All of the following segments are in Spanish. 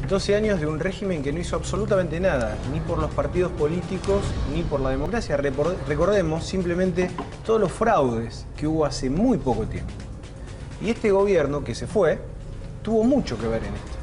12 años de un régimen que no hizo absolutamente nada, ni por los partidos políticos, ni por la democracia. Recordemos simplemente todos los fraudes que hubo hace muy poco tiempo. Y este gobierno que se fue, tuvo mucho que ver en esto.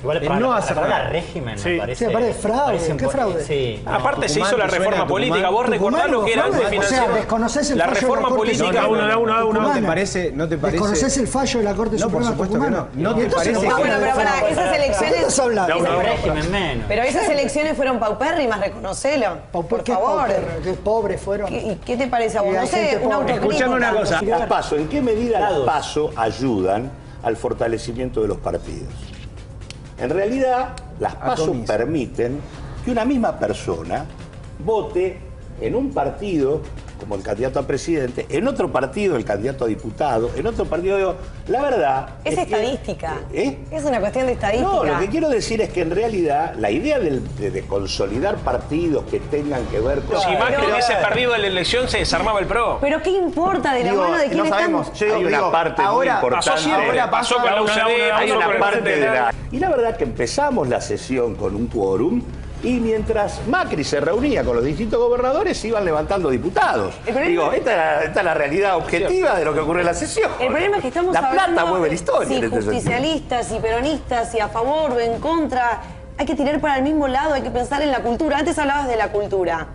Igual para el régimen me parece... Sí, parece fraude. ¿Qué fraude? Sí. No, aparte se hizo la reforma política. Vos recordás lo que era antes financiero. O sea, desconocés el la fallo reforma de la Corte política. ¿No te parece? ¿Desconocés el fallo de la Corte Suprema Tucumana? No te parece que... Bueno, pero para esas elecciones... ¿Estás hablando? El régimen menos. Pero esas elecciones fueron paupérrimas, reconocelo. Por favor. Qué pobres fueron. ¿Y qué te parece a vos? No sé, gente una pobre. autocrítica. Escuchame una cosa. Las PASO, ¿en qué medida las PASO ayudan al fortalecimiento de los partidos? En realidad, las PASO permiten que una misma persona vote en un partido como el candidato a presidente, en otro partido el candidato a diputado, en otro partido... La verdad... Es estadística. ¿Eh? Es una cuestión de estadística. No, lo que quiero decir es que en realidad la idea de consolidar partidos que tengan que ver con... Si Macri hubiese perdido la elección, se desarmaba el PRO. Pero ¿qué importa de la mano de quién no sabemos. Hay una parte muy importante. Pasó con la UCD, Hay una parte de la... la... Y la verdad que empezamos la sesión con un quórum y mientras Macri se reunía con los distintos gobernadores, iban levantando diputados. Digo, esta es la realidad objetiva de lo que ocurre en la sesión. El problema es que estamos la hablando plata mueve la historia. Si justicialistas, si peronistas, si a favor o en contra. Hay que tirar para el mismo lado, hay que pensar en la cultura. Antes hablabas de la cultura.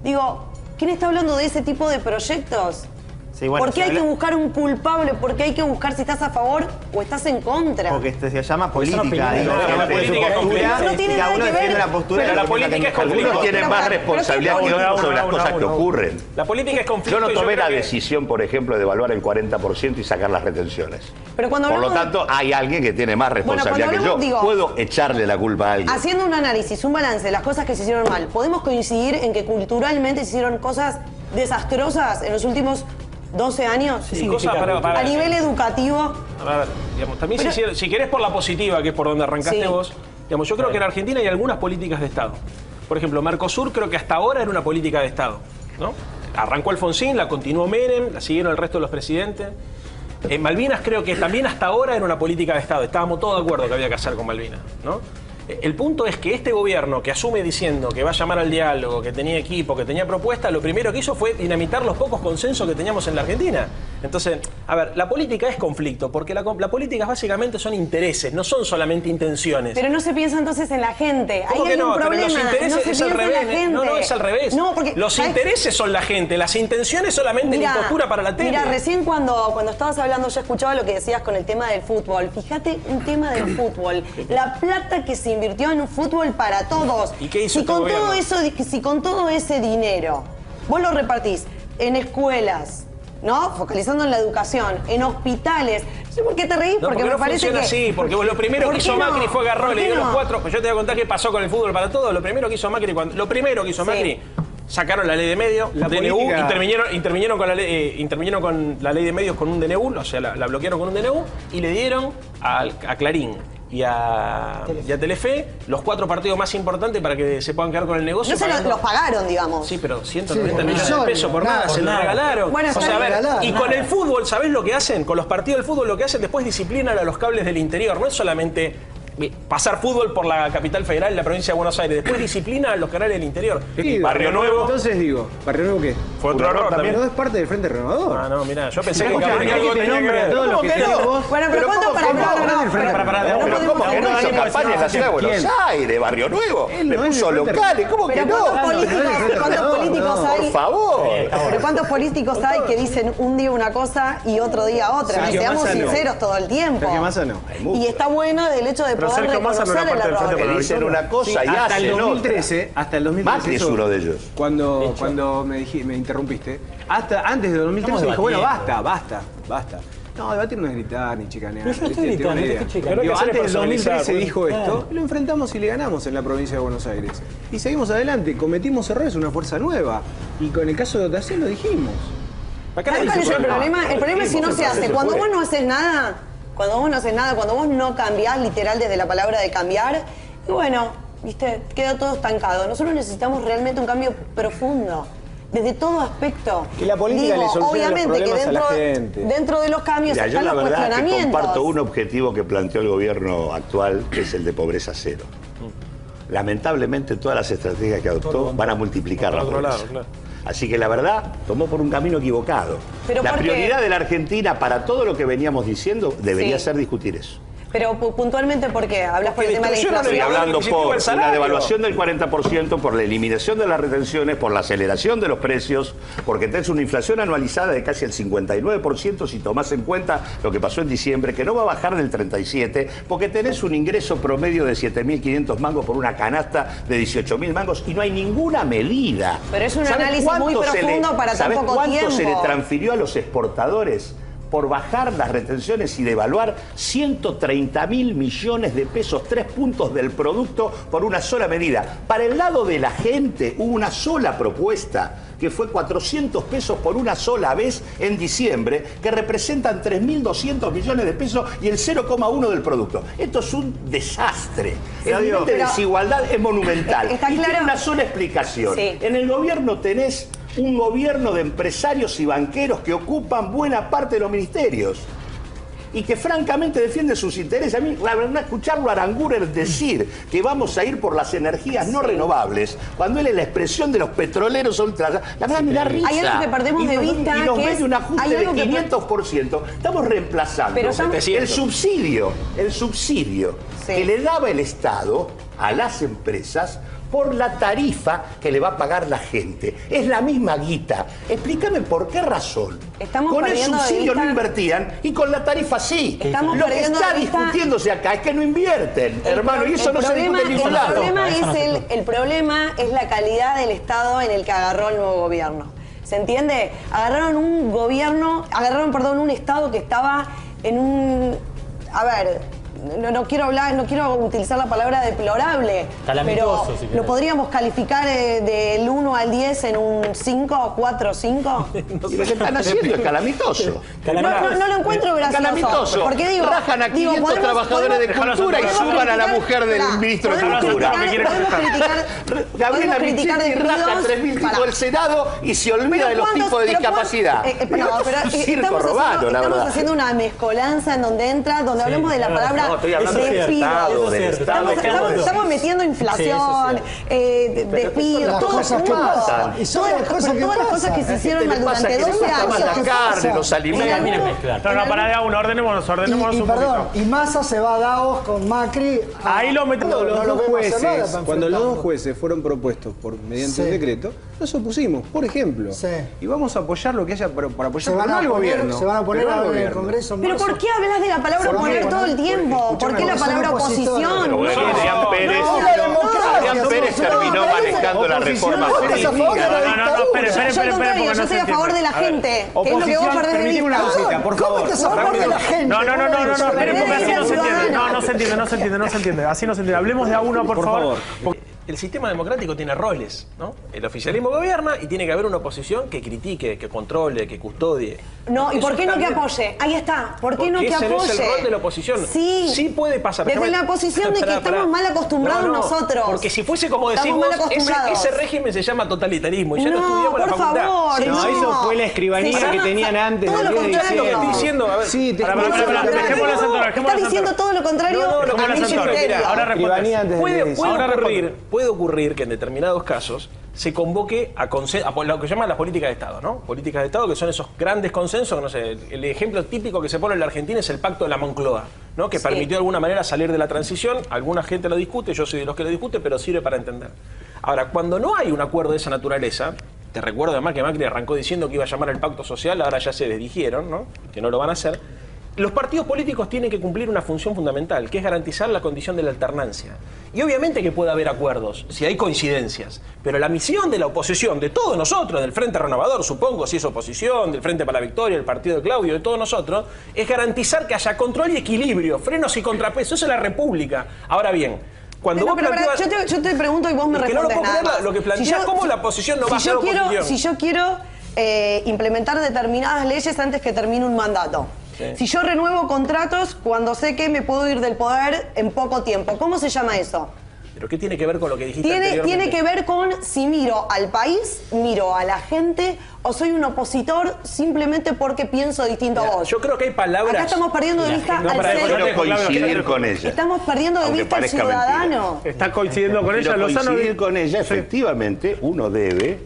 Digo, ¿quién está hablando de ese tipo de proyectos? Sí, bueno, ¿Por qué hay que buscar un culpable? ¿Por qué hay que buscar si estás a favor o estás en contra? Porque se llama política. La política es compleja. No tiene cada nada uno que ver. defiende una postura. Pero la política es compleja. Algunos tienen más responsabilidad que otros sobre las cosas que ocurren. La política es conflicto. Yo no tomé la creo que- decisión, por ejemplo, de evaluar el 40% y sacar las retenciones. Pero cuando Por lo hablamos de- tanto, hay alguien que tiene más responsabilidad cuando que yo. hablamos, digo, Puedo echarle la culpa a alguien. Haciendo un análisis, un balance de las cosas que se hicieron mal, ¿podemos coincidir en que culturalmente se hicieron cosas desastrosas en los últimos 12 años? Sí, cosas para- A nivel educativo. A ver, digamos, también si querés por la positiva, que es por donde arrancaste Sí. vos, digamos, yo creo que en Argentina hay algunas políticas de Estado. Por ejemplo, Mercosur creo que hasta ahora era una política de Estado, ¿no? Arrancó Alfonsín, la continuó Menem, la siguieron el resto de los presidentes. Malvinas creo que también hasta ahora era una política de Estado. Estábamos todos de acuerdo que había que hacer con Malvinas, ¿no? El punto es que este gobierno que asume diciendo que va a llamar al diálogo, que tenía equipo, que tenía propuesta, lo primero que hizo fue dinamitar los pocos consensos que teníamos en la Argentina. Entonces, a ver, la política es conflicto, porque la política básicamente son intereses, no son solamente intenciones. Pero no se piensa entonces en la gente. Ahí ¿Cómo que hay un no? Pero problema. los intereses no se es al piensa en revés. la gente. No, es al revés. No, porque los intereses son la gente, las intenciones solamente la impostura para la tele. Mira, recién cuando estabas hablando yo escuchaba lo que decías con el tema del fútbol. Fíjate un tema del fútbol. La plata que se invirtió en un fútbol para todos. ¿Y qué hizo si este con gobierno? todo eso, si con todo ese dinero vos lo repartís en escuelas, ¿no? Focalizando en la educación, en hospitales. No sé por qué te reís, No, porque me no parece funciona que... así, porque lo primero ¿Por que qué hizo no? Macri fue agarró, ¿Por le qué dio no? los cuatro. Pues yo te voy a contar qué pasó con el fútbol para todos. Lo primero que hizo Macri, Macri, sacaron la ley de medios, La DNU, política... intervinieron con la ley de medios con un DNU, o sea, la bloquearon con un DNU y le dieron a Clarín y a Telefe los 4 partidos más importantes para que se puedan quedar con el negocio. No se los pagaron, digamos. Sí, pero 190 por millones de nada, pesos por nada, se los regalaron. Bueno, o sea, a ver, regalado, y con el fútbol, ¿sabés lo que hacen? Con los partidos del fútbol lo que hacen después disciplinan a los cables del interior. No es solamente pasar fútbol por la capital federal y la provincia de Buenos Aires. Después disciplina a los canales del interior. Sí, Barrio Nuevo. Entonces digo, ¿Barrio Nuevo qué? Fue otro error también. No es parte del Frente Renovador. Ah, no, mirá, yo pensé que Escucha, algo tenía que ver. todos los que tenés vos. Bueno, pero ¿cuánto para Pero ¿cómo que no hizo campaña en la ciudad de Buenos Aires, Barrio Nuevo? Él Le no es puso del Frente locales, ¿cómo que Pero no? ¿cuántos políticos hay? Por favor. Pero ¿cuántos políticos hay que dicen un día una cosa y otro día otra? Sergio Seamos Massa no. sinceros todo el tiempo. Sergio Massa no. Y está bueno el hecho de poder Sergio Massa no era reconocer el parte del error. Que dicen una cosa y hasta el hacen 2013, hasta el 2013. Macri es eso, uno de ellos. Cuando me interrumpiste, hasta antes de 2013 dijo, bueno, basta. No, debatir no es gritar ni chicanear. Pero yo no estoy ¿viste? gritando, Tengo no te estoy idea. chicaneando. Digo, Creo que antes del hacer es 2013 personalizar, dijo esto, lo enfrentamos y le ganamos en la provincia de Buenos Aires. Y seguimos adelante, cometimos errores, una fuerza nueva. Y con el caso de Otacín lo dijimos. Acá la ¿Sabes cuál es el discusión- problema? El problema es si no se hace. Cuando vos no haces nada, cuando vos no cambiás literal desde la palabra de cambiar, y bueno, viste, queda todo estancado. Nosotros necesitamos realmente un cambio profundo. desde todo aspecto. Que la política le soluciona los problemas a la gente. Dentro de los cambios Mira, están yo los la verdad que cuestionamientos. comparto un objetivo que planteó el gobierno actual, que es el de pobreza cero. Lamentablemente todas las estrategias que adoptó van a multiplicar la pobreza. Así que la verdad, tomó por un camino equivocado. Pero la prioridad de la Argentina para todo lo que veníamos diciendo debería ser discutir eso. Pero puntualmente, ¿por qué? ¿Hablas por el tema de la inflación? Estoy hablando por una devaluación del 40%, por la eliminación de las retenciones, por la aceleración de los precios, porque tenés una inflación anualizada de casi el 59% si tomás en cuenta lo que pasó en diciembre, que no va a bajar del 37%, porque tenés un ingreso promedio de 7.500 mangos por una canasta de 18.000 mangos y no hay ninguna medida. Pero es un análisis muy profundo para tan poco tiempo. ¿Cuánto se le transfirió a los exportadores por bajar las retenciones y devaluar 130.000 millones de pesos, 3 puntos del producto por una sola medida? Para el lado de la gente hubo una sola propuesta, que fue 400 pesos por una sola vez en diciembre, que representan 3.200 millones de pesos y el 0,1 del producto. Esto es un desastre. El nivel de desigualdad es monumental. Está y claro. tiene una sola explicación. Sí. En el gobierno tenés un gobierno de empresarios y banqueros que ocupan buena parte de los ministerios y que francamente defienden sus intereses. A mí, la verdad, escucharlo a Aranguren decir que vamos a ir por las energías no renovables, cuando él es la expresión de los petroleros ultra, la verdad me da risa. Hay algo que perdemos de vista, y nos que ve es de un ajuste de 500%. Estamos reemplazando el subsidio que le daba el Estado a las empresas por la tarifa que le va a pagar la gente. Es la misma guita. Explícame por qué razón. Con el subsidio no invertían y con la tarifa sí. Lo que está discutiéndose acá es que no invierten, hermano, y eso no se discute en ningún lado. El problema es la calidad del Estado en el que agarró el nuevo gobierno. ¿Se entiende? Agarraron un Estado que estaba en un... A ver... No quiero utilizar la palabra deplorable, pero ¿lo podríamos calificar del 1 al 10 en un 5, 4, 5? Lo que están haciendo es calamitoso. No lo encuentro gracioso. Calamitoso. Porque digo, rajan a 500 trabajadores de cultura y suban a la mujer del ministro de Cultura. Gabriela Michetti raja 3.000 tipos del Senado y se olvida de los tipos de discapacidad. Estamos haciendo una mezcolanza en donde hablamos de la palabra Estamos metiendo inflación, despidos, todas las cosas que se hicieron durante 12 años. La carne, los alimentos. Para de a uno, ordenemos un poquito. Y Massa se va a Davos con Macri. Ahí lo metemos. Cuando los dos jueces fueron propuestos mediante un decreto, nos opusimos, por ejemplo. Y vamos a apoyar lo que haya para apoyar al gobierno. Se van a poner en el Congreso. Pero ¿por qué hablas de la palabra poner todo el tiempo? ¿Por qué la palabra oposición? Adrián Pérez terminó manejando la reforma. Yo estoy a favor de la gente. Que es lo que vos perdés de vista. Una cosita, por favor. Esperen, porque así no se entiende. No se entiende. Así no se entiende. Hablemos de a uno, por favor. El sistema democrático tiene roles, ¿no? El oficialismo gobierna y tiene que haber una oposición que critique, que controle, que custodie. No, ¿y por qué no que apoye? Ahí está. ¿Por qué no que apoye? Ese es el rol de la oposición. Sí puede pasar. Desde la posición de que estamos mal acostumbrados nosotros. Porque si fuese como decimos, ese régimen se llama totalitarismo. Y ya lo estudiamos en la facultad. No, eso fue la escribanía que tenían antes. Todo lo contrario. Estoy diciendo, a ver. Sí, está diciendo todo lo contrario. Ahora puede ocurrir que en determinados casos se convoque a lo que llaman las políticas de Estado, ¿no? Políticas de Estado que son esos grandes consensos, no sé, el ejemplo típico que se pone en la Argentina es el Pacto de la Moncloa, ¿no? Que permitió de alguna manera salir de la transición, alguna gente lo discute, yo soy de los que lo discute, pero sirve para entender. Ahora, cuando no hay un acuerdo de esa naturaleza, te recuerdo además que Macri arrancó diciendo que iba a llamar al Pacto Social, ahora ya se desdijeron, ¿no? Que no lo van a hacer. Los partidos políticos tienen que cumplir una función fundamental, que es garantizar la condición de la alternancia. Y obviamente que puede haber acuerdos, si hay coincidencias, pero la misión de la oposición, de todos nosotros, del Frente Renovador, supongo, si es oposición, del Frente para la Victoria, el partido de Claudio, de todos nosotros, es garantizar que haya control y equilibrio, frenos y contrapesos. Eso es la República. Ahora bien, cuando vos yo te pregunto y vos me respondes nada. Lo que planteás, ¿cómo la oposición no va a ser oposición? Si yo quiero implementar determinadas leyes antes que termine un mandato. Sí. Si yo renuevo contratos cuando sé que me puedo ir del poder en poco tiempo, ¿cómo se llama eso? ¿Pero qué tiene que ver con lo que dijiste Tiene anteriormente? que ver con si miro al país, miro a la gente, o soy un opositor simplemente porque pienso distinto a vos. Yo creo que hay palabras... Acá estamos perdiendo de vista al ser. Quiero coincidir con ella. Estamos perdiendo de Aunque vista al parezca ciudadano. Está coincidiendo con ella, Quiero Lozano. coincidir con ella, efectivamente, uno debe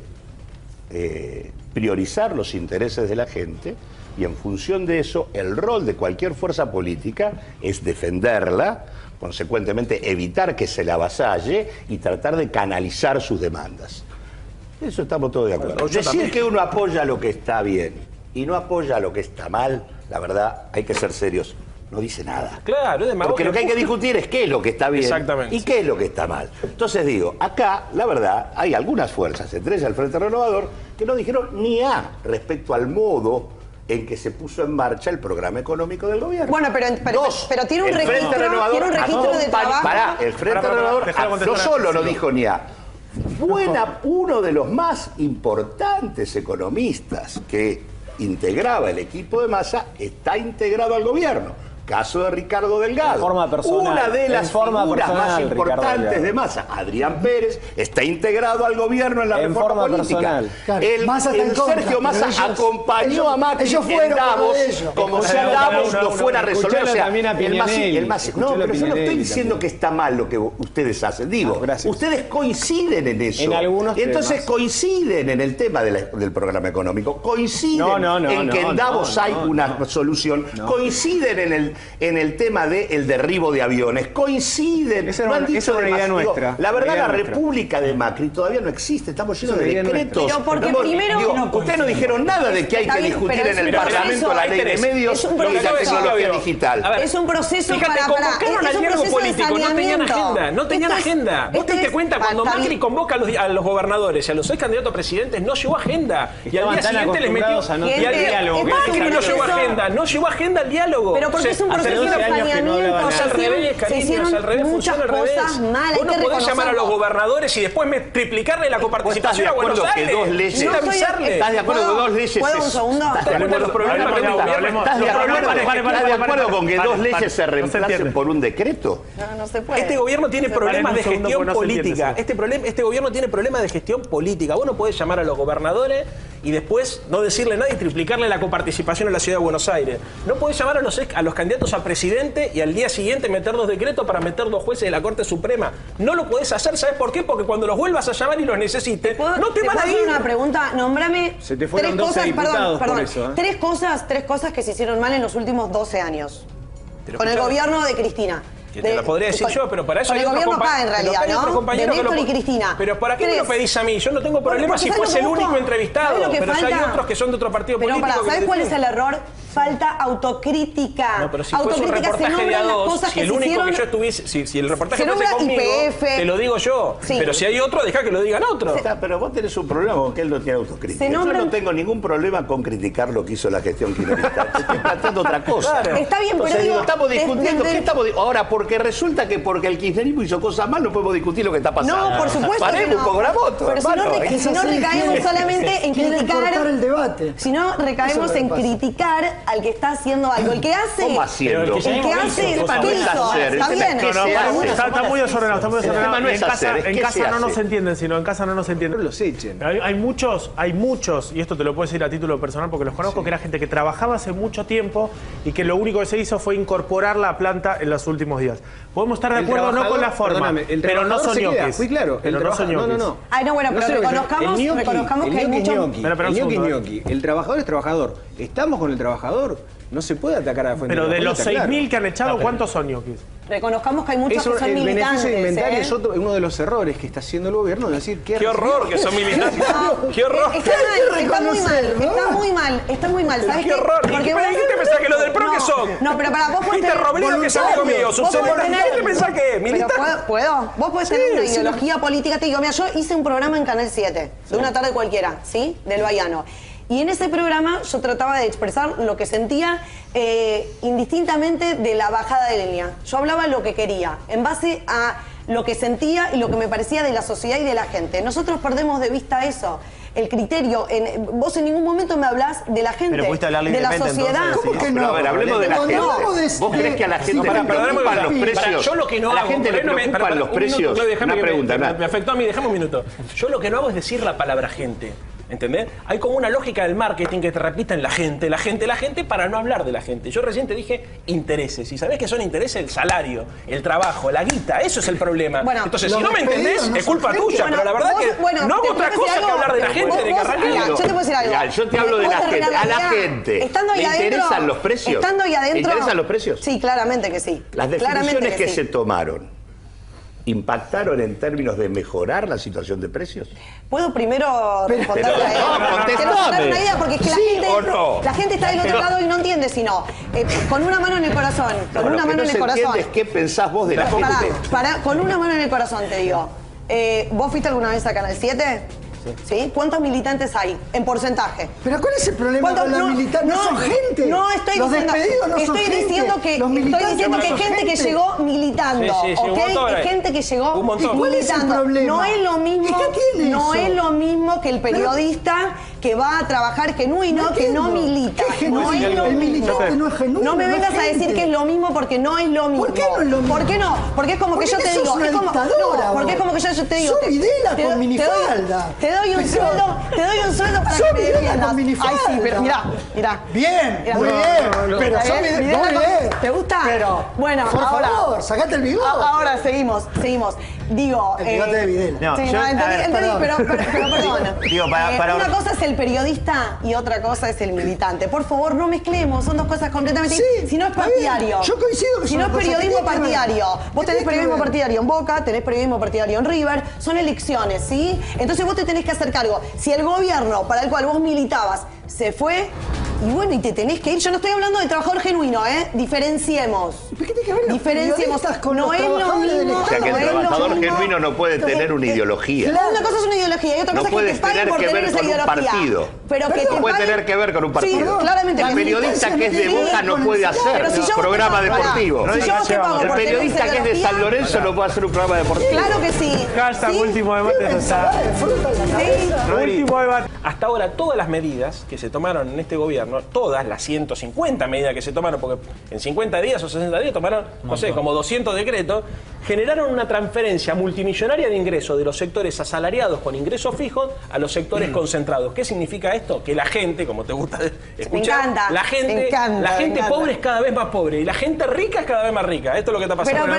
priorizar los intereses de la gente y en función de eso, el rol de cualquier fuerza política es defenderla, consecuentemente evitar que se la avasalle y tratar de canalizar sus demandas. Eso estamos todos de acuerdo. Bueno, yo Decir también. que uno apoya lo que está bien y no apoya lo que está mal, la verdad, hay que ser serios. No dice nada. Claro, es demagogia. Porque lo que hay que discutir es qué es lo que está bien Exactamente. y qué es lo que está mal. Entonces digo, acá, la verdad, hay algunas fuerzas, entre ellas el Frente Renovador, que no dijeron ni A respecto al modo en que se puso en marcha el programa económico del gobierno. Bueno, pero tiene un el Frente registro, Renovador tiene un registro de trabajo. Pará, el Frente Renovador déjalo no contestar. solo no dijo ni A, uno de los más importantes economistas que integraba el equipo de Massa está integrado al gobierno. Caso de Ricardo Delgado. En forma personal. Una de las En forma figuras personal, más Ricardo importantes Delgado. de Massa, Adrián Pérez, está integrado al gobierno en la En reforma forma política. personal. Claro, Massa está en contra, Sergio pero Massa ellos- acompañó a Macri ellos en fueron Davos, uno de ellos. como si Escuchalo, Davos no, no fuera a resolver. escuchalo O sea, también a Piñanelli, no, escuchalo pero a yo no estoy Piñanelli diciendo también. que está mal lo que ustedes hacen. Digo, Gracias. ustedes coinciden en eso. En algunos y entonces temas. coinciden en el tema del programa económico. Coinciden en que en Davos hay una solución. Coinciden en el tema del derribo de aviones. Coinciden. Esa era No han una- dicho esa era una idea demasiado. nuestra. La verdad, Una idea la nuestra. República de Macri todavía no existe. Estamos llenos Esa de es una idea decretos. nuestra. Pero porque Estamos- primero- digo, no ustedes no dijeron nada de que hay Está que bien, discutir pero en el es un Parlamento proceso, la ahí ley de tenés. medios Es un y la proceso. tecnología A digital. ver, Es un proceso fíjate, para convocaron al es un diálogo proceso de político, no tenían saneamiento. agenda, no tenían Esto es- agenda. Vos esto te diste es- cuenta, cuando está Macri bien. convoca a los gobernadores y a los 6 candidatos a presidentes, no llevó agenda. Y al Estaban día tan siguiente les metió... acostumbrados a no y al tener día- diálogo, que ¿Cómo es que un no llevó proceso- agenda? No llevó agenda al diálogo. Pero porque O sea, es un hace proceso de 12 años que no saneamiento. hablaba es al se revés, hicieron- se cariño, hicieron es al revés, muchas funciona al revés. cosas mal, hay Vos no que podés llamar a los reconocerlo. gobernadores y después triplicarle la ¿Vos estás de coparticipación a Buenos acuerdo que Aires. dos leyes... Sin avisarle. ¿Estás de acuerdo que dos leyes... ¿Puedo un segundo? ¿Estás de acuerdo Los problemas que tengo gobierno. ¿Estás de Los acuerdo, problemas que- ¿estás de acuerdo con que dos Pare, leyes se no se reemplacen entiende. por un decreto? No se puede. Este gobierno tiene problemas de un segundo, gestión porque no se política. entiende, Este gobierno tiene problemas de gestión política. Vos no podés llamar a los gobernadores y después no decirle nada y triplicarle la coparticipación en la ciudad de Buenos Aires. No podés llamar a los candidatos a presidente y al día siguiente meter 2 decretos para meter 2 jueces de la Corte Suprema. No lo podés hacer, ¿sabés por qué? Porque cuando los vuelvas a llamar y los necesites, no te van a puedo ir. hacer una pregunta? Nómbrame Se te fueron 12 cosas, diputados perdón, por eso, ¿eh? tres cosas que se hicieron mal en los últimos 12 años. Pero Con el escuchá, gobierno de Cristina. que te la podría decir yo, pero para eso con hay el otros gobierno acá, en pero realidad, hay otros ¿no? De compañeros que Néstor lo- y Cristina. Pero ¿para qué me lo Tres. pedís a mí? Yo no tengo problema Bueno, si ¿sabes fuese lo el que único busco? entrevistado. ¿Sabes lo que Pero si hay falta? otros que son de otro partido Pero político. pará, que ¿sabes te cuál es tienen. el error? Falta autocrítica. No, pero si fuese un Autocrítica, se reportaje de a nombran las dos, cosas si que el se único hicieron. que yo estuviese, si el reportaje Se fuese nombra conmigo, YPF. te lo digo yo. Sí. Pero si hay otro, deja que lo digan otro. Pero vos tenés un problema con que él no tiene autocrítica. Se Yo nombran- no tengo ningún problema con criticar lo que hizo la gestión kirchnerista. Te estoy planteando otra cosa. Claro. Está bien, pero Entonces, digo, estamos discutiendo. desde- ¿Qué estamos ahora, porque resulta que porque el kirchnerismo hizo cosas mal, no podemos discutir lo que está pasando. No, por supuesto que Paremos no. un poco la moto, Pero si no, hermano. si no recaemos solamente en Quieren cortar el criticar, debate. si no recaemos Eso es en lo que pasa. criticar al que está haciendo algo. El que hace... ¿Cómo haciendo? Pero el que El que hace... hizo cosas ¿Qué buenas. hizo? Hacer, Está el bien. tema es que No, se para- hace. está muy desordenado, está muy El tema desordenado. no es hacer, es En qué casa se no nos hace. entienden, sino en casa no nos entienden. Los echen. Hay muchos, y esto te lo puedo decir a título personal porque los conozco, que era gente que trabajaba hace mucho tiempo y que lo único que se hizo fue incorporar la planta en los últimos días. Podemos estar de El acuerdo no con la trabajador, forma, perdóname, el pero no trabajador son se queda. ñoquis. Fui claro. Pero el no son trabajador- ñoquis. no. Ay, no, bueno, pero sé lo que es. reconozcamos- El ñoqui- reconozcamos el que hay ñoqui es mucho- ñoqui. Pero El un ñoqui es segundo, ñoqui. El trabajador es trabajador. Estamos con el trabajador. No se puede atacar a la fuente. Pero de los está claro. 6.000 que han echado, ¿cuántos son ñoquis? Reconozcamos que hay muchos Eso, que son el militantes. beneficio de inventario ¿eh? es uno de los errores que está haciendo el gobierno, es decir, Qué horror que son militantes. Qué horror. Está mal, está muy mal, está muy mal, está muy mal. ¿Sabes Qué horror. ¿Y qué vos- te pensás que los del PRO qué son? No, pero para vos podés Viste Robledo que salió conmigo, vos podés subsecretario. ¿Qué te pensás que es? Pero ¿Militar? ¿puedo? Vos podés tener una ideología política. Te digo, mira, yo hice un programa en Canal 7, de una tarde cualquiera, ¿sí? Del Bahiano. Y en ese programa yo trataba de expresar lo que sentía indistintamente de la bajada de línea. Yo hablaba lo que quería, en base a lo que sentía y lo que me parecía de la sociedad y de la gente. Nosotros perdemos de vista eso. el criterio. Vos en ningún momento me hablás de la gente, de la sociedad. ¿Cómo que no? A ver, hablemos de la gente. ¿Vos crees que a la gente le preocupan los precios? Yo lo que no hago... ¿A la gente le preocupan los precios? Una pregunta. Me afectó a mí, déjame un minuto. Yo lo que no hago es decir la palabra gente. ¿Entendés? Hay como una lógica del marketing que te repiten la gente, para no hablar de la gente. Yo recién te dije intereses. ¿Y sabés qué son intereses? El salario, el trabajo, la guita. Eso es el problema. Bueno, entonces, si no me entendés, es culpa tuya. Pero la verdad no hago otra cosa que hablar de la gente, de que arranque. Yo te puedo decir algo. Yo te hablo de la gente. A la gente. Estando ahí adentro, ¿interesan los precios? Estando ahí adentro. ¿Te interesan los precios? Sí, claramente que sí. Las definiciones que se tomaron ¿impactaron en términos de mejorar la situación de precios? ¿Puedo primero responderle a él? No, quiero dar una idea porque es que la gente está del otro lado y no entiende sino. Con una mano en el corazón. Con una mano en el corazón. ¿Qué pensás vos de la gente? Con una mano en el corazón te digo. ¿Vos fuiste alguna vez a Canal 7? ¿Sí? ¿Cuántos militantes hay en porcentaje? ¿Pero cuál es el problema con los militantes? No son gente. No estoy los diciendo. Despedidos no estoy son diciendo gente. que Los estoy diciendo que hay gente que llegó militando. ¿Ok? Hay gente que llegó militando. ¿Cuál es el problema? No es lo mismo. ¿Y qué tiene no eso? es lo mismo que el periodista que va a trabajar genuino, que no milita. No es lo mismo. El militante no es genuino. No me vengas a decir que es lo mismo porque no es lo mismo. ¿Por qué no es lo mismo? ¿Por qué no? Porque es como que yo te digo. Porque es como que yo te digo. Soy Videla con minifalda. Te doy un sueldo para que me defiendas. Ay, sí, pero mirá. Bien, muy bien. Pero soy Videla. Muy bien. ¿Te gusta? Pero, bueno, por favor, sacate el bigote. Ahora seguimos. Digo. El bigote de Videla. Sí, no, entendí, pero perdón. Digo, una cosa es el periodista y otra cosa es el militante. Por favor, no mezclemos, son dos cosas completamente distintas. Si no es partidario. Yo coincido que si no es periodismo partidario. Vos tenés periodismo partidario en Boca, tenés periodismo partidario en River, son elecciones, ¿sí? Entonces vos te tenés que hacer cargo. Si el gobierno para el cual vos militabas se fue, y bueno, y te tenés que ir. Yo no estoy hablando de trabajador genuino, Diferenciemos. ¿Por qué tiene que ver los Diferenciemos. con no los es lo trabajadores mismo. O sea, que el trabajador genuino no puede tener una ideología. Una cosa es una ideología y otra cosa es que te paguen por tener esa ideología. Pero que no puede tener que ver con un partido. Sí, claramente. El periodista que es de Boca no puede hacer programa deportivo. El periodista que es de San Lorenzo no puede hacer un programa deportivo. Claro que sí. Hashtag último debate. Último debate. Hasta ahora todas las medidas que se tomaron en este gobierno, todas las 150 medidas que se tomaron, porque en 50 días o 60 días tomaron, no sé, como 200 decretos, generaron una transferencia multimillonaria de ingresos de los sectores asalariados con ingresos fijos a los sectores concentrados. ¿Qué significa esto? Que la gente, como te gusta escuchar, la gente pobre es cada vez más pobre y la gente rica es cada vez más rica. Esto es lo que está pasando. Para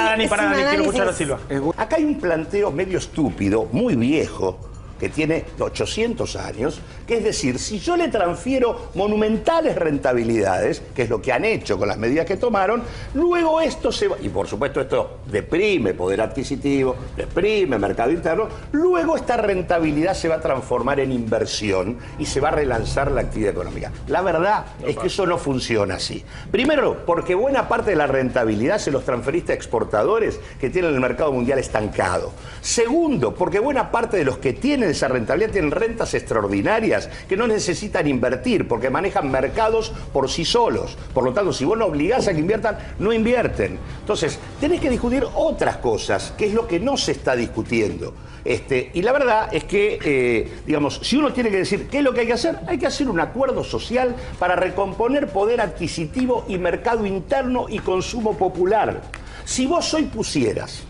Dani, quiero escuchar a Silva. Acá hay un planteo medio estúpido, muy viejo, que tiene 800 años, que es decir, si yo le transfiero monumentales rentabilidades, que es lo que han hecho con las medidas que tomaron, luego esto se va, y por supuesto esto deprime poder adquisitivo, deprime mercado interno, luego esta rentabilidad se va a transformar en inversión y se va a relanzar la actividad económica. La verdad es que eso no funciona así. Primero, porque buena parte de la rentabilidad se los transferiste a exportadores que tienen el mercado mundial estancado. Segundo, porque buena parte de los que tienen esa rentabilidad tienen rentas extraordinarias que no necesitan invertir porque manejan mercados por sí solos. Por lo tanto, si vos no obligás a que inviertan, no invierten. Entonces, tenés que discutir otras cosas, que es lo que no se está discutiendo. Y la verdad es que, digamos, si uno tiene que decir qué es lo que hay que hacer un acuerdo social para recomponer poder adquisitivo y mercado interno y consumo popular. Si vos hoy pusieras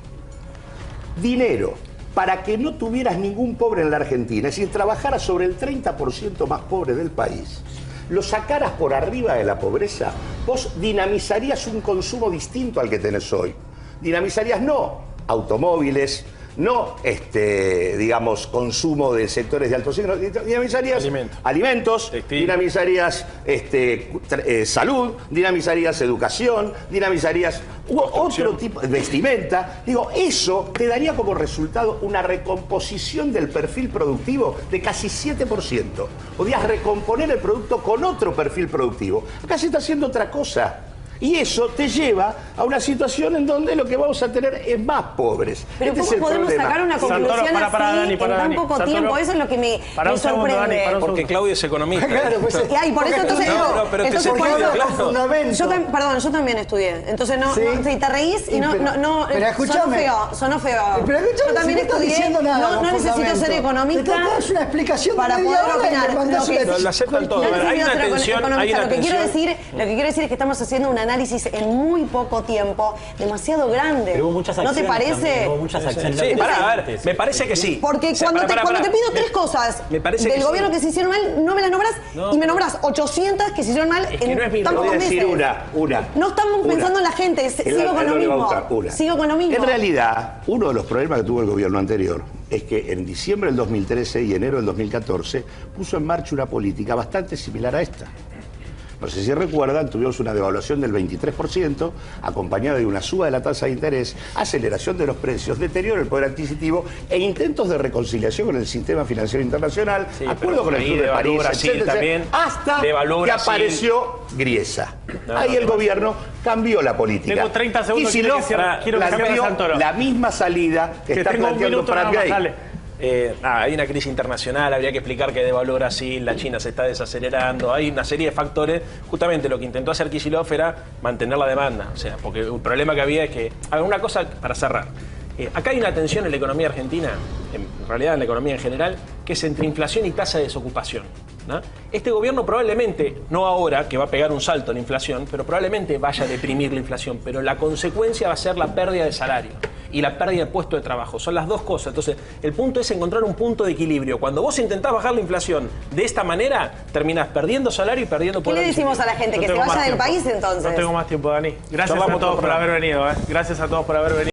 dinero para que no tuvieras ningún pobre en la Argentina, es decir, trabajaras sobre el 30% más pobre del país, lo sacaras por arriba de la pobreza, vos dinamizarías un consumo distinto al que tenés hoy. Dinamizarías no automóviles, no digamos consumo de sectores de alto signo, dinamizarías alimentos, dinamizarías salud, dinamizarías educación, dinamizarías otro tipo de vestimenta. Digo, eso te daría como resultado una recomposición del perfil productivo de casi 7%. Podías recomponer el producto con otro perfil productivo. Acá se está haciendo otra cosa. Y eso te lleva a una situación en donde lo que vamos a tener es más pobres. Pero ¿cómo podemos sacar una conclusión así en tan poco tiempo? Eso es lo que me sorprende. Porque Claudio es economista. Claro, pues, y por eso entonces digo... Pero te entiendo, claro. Perdón, yo también estudié. Entonces te reís y sonó feo. Pero escuchame, yo también estudié, no necesito ser economista es una explicación para poder opinar. Lo aceptan todo. Hay una tensión. Lo que quiero decir es que estamos haciendo un análisis en muy poco tiempo demasiado grande. Pero hubo muchas acciones. ¿No te parece? Hubo muchas acciones. Sí, a ver, me parece que sí. Porque cuando te pido tres cosas del gobierno que se hicieron mal, no me las nombras y me nombras 800 que se hicieron mal en tan pocos meses. Una. No estamos pensando en la gente, sigo con lo mismo. Sigo con lo mismo. En realidad, uno de los problemas que tuvo el gobierno anterior es que en diciembre del 2013 y enero del 2014 puso en marcha una política bastante similar a esta. No sé si recuerdan, tuvimos una devaluación del 23%, acompañada de una suba de la tasa de interés, aceleración de los precios, deterioro del poder adquisitivo e intentos de reconciliación con el sistema financiero internacional, acuerdo con el Club de París, etcétera, hasta que apareció Griesa. Ahí el gobierno cambió la política. Tengo 30 segundos y si no, quiero planteó la misma salida que está planteando Pratt Gay. Hay una crisis internacional, habría que explicar que devaluó Brasil, la China se está desacelerando, hay una serie de factores. Justamente lo que intentó hacer Kicillof era mantener la demanda, o sea, porque el problema que había es que, una cosa para cerrar, acá hay una tensión en la economía argentina, en realidad en la economía en general, que es entre inflación y tasa de desocupación, ¿no? Este gobierno probablemente, no ahora, que va a pegar un salto en la inflación, pero probablemente vaya a deprimir la inflación, pero la consecuencia va a ser la pérdida de salario y la pérdida de puesto de trabajo. Son las dos cosas. Entonces, el punto es encontrar un punto de equilibrio. Cuando vos intentás bajar la inflación de esta manera, terminás perdiendo salario y perdiendo poder. ¿Qué le decimos a la gente? ¿Que se vaya del país entonces? No tengo más tiempo, Dani. Gracias a todos por haber venido. Gracias a todos por haber venido.